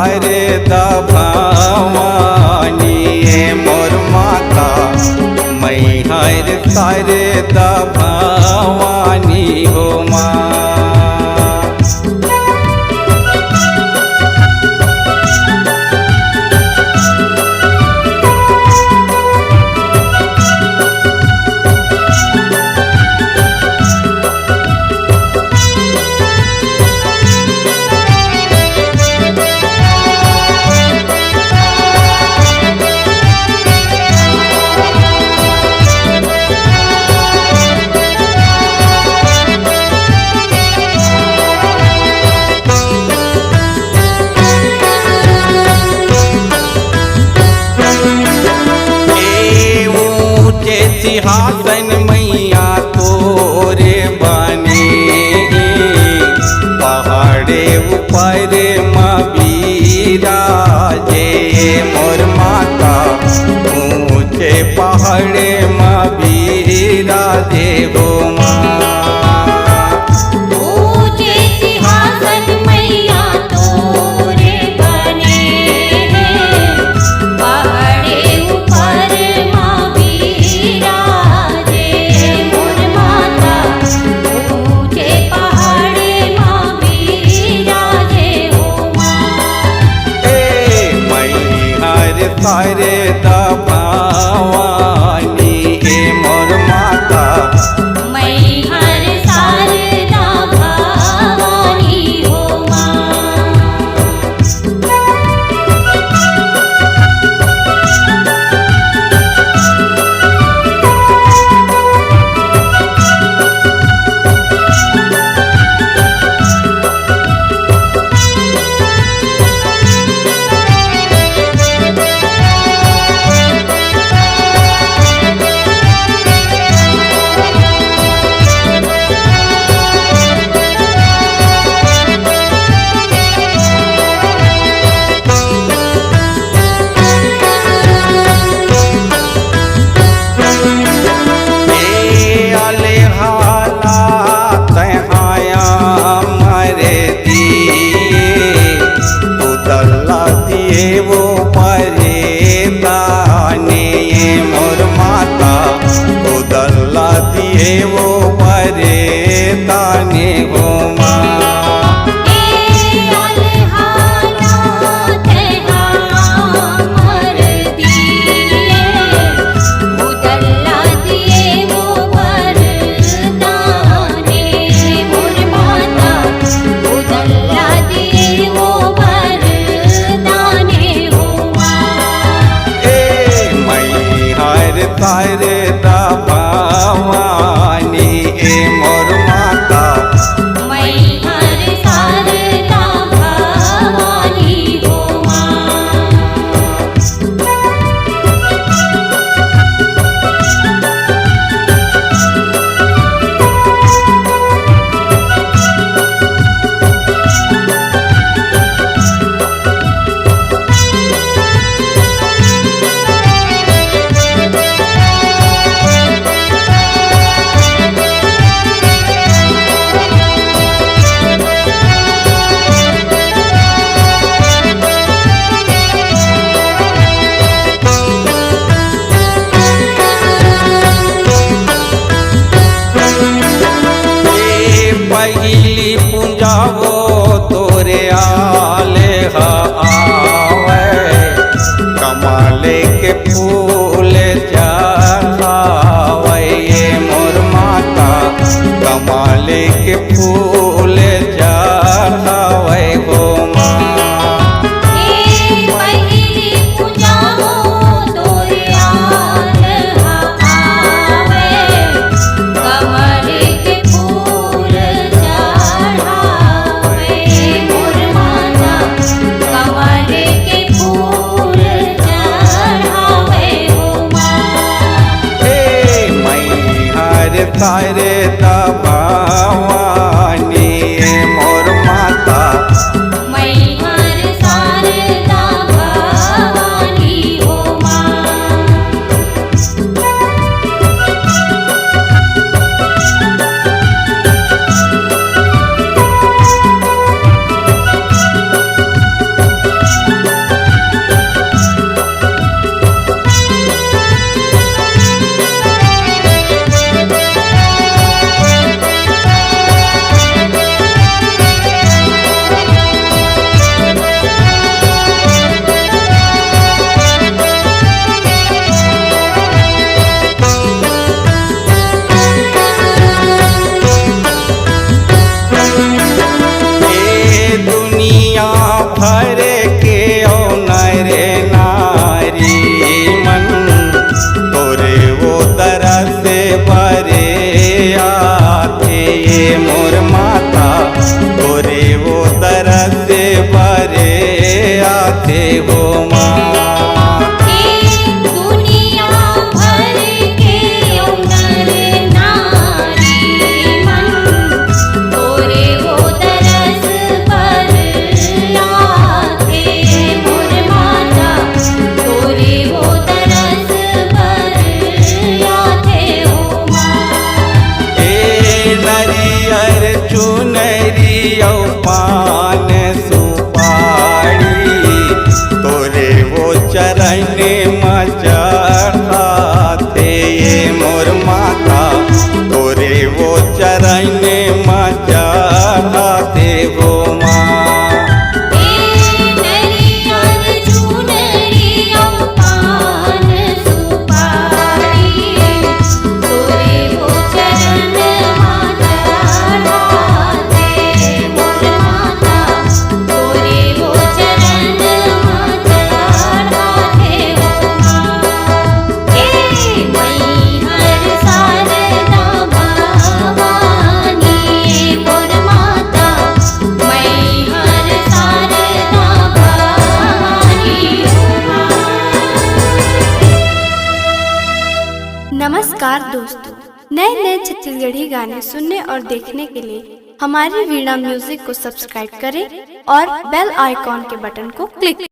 शारदा भवानी मोर माता मैहर शारदा भवानी हो माँ। सिंहासन मैया तोरे बने पहाड़े ऊपर बिराजे मोर माता ऊंचे पहाड़े बिराजे हो माँ। शारदा भवानी मोर माता मैहर शारदा भवानी हो माँ। वो परे दाने मोर माता उदल्ला दिए वो परे दाने हो माँ। शारदा भवानी मोर माता मैहर शारदा भवानी हो माँ। पहली पूजावो तोरे आले आवे कमले के फूल चढ़ावे मोर माता कमले के फूल चढ़ावे हो माँ। शारदा भवानी मोर माता मैहर शारदा भवानी हो माँ। नमस्कार दोस्तों, नए नए छत्तीसगढ़ी गाने सुनने और देखने के लिए हमारी वीणा म्यूजिक को सब्सक्राइब करें और बेल आइकॉन के बटन को क्लिक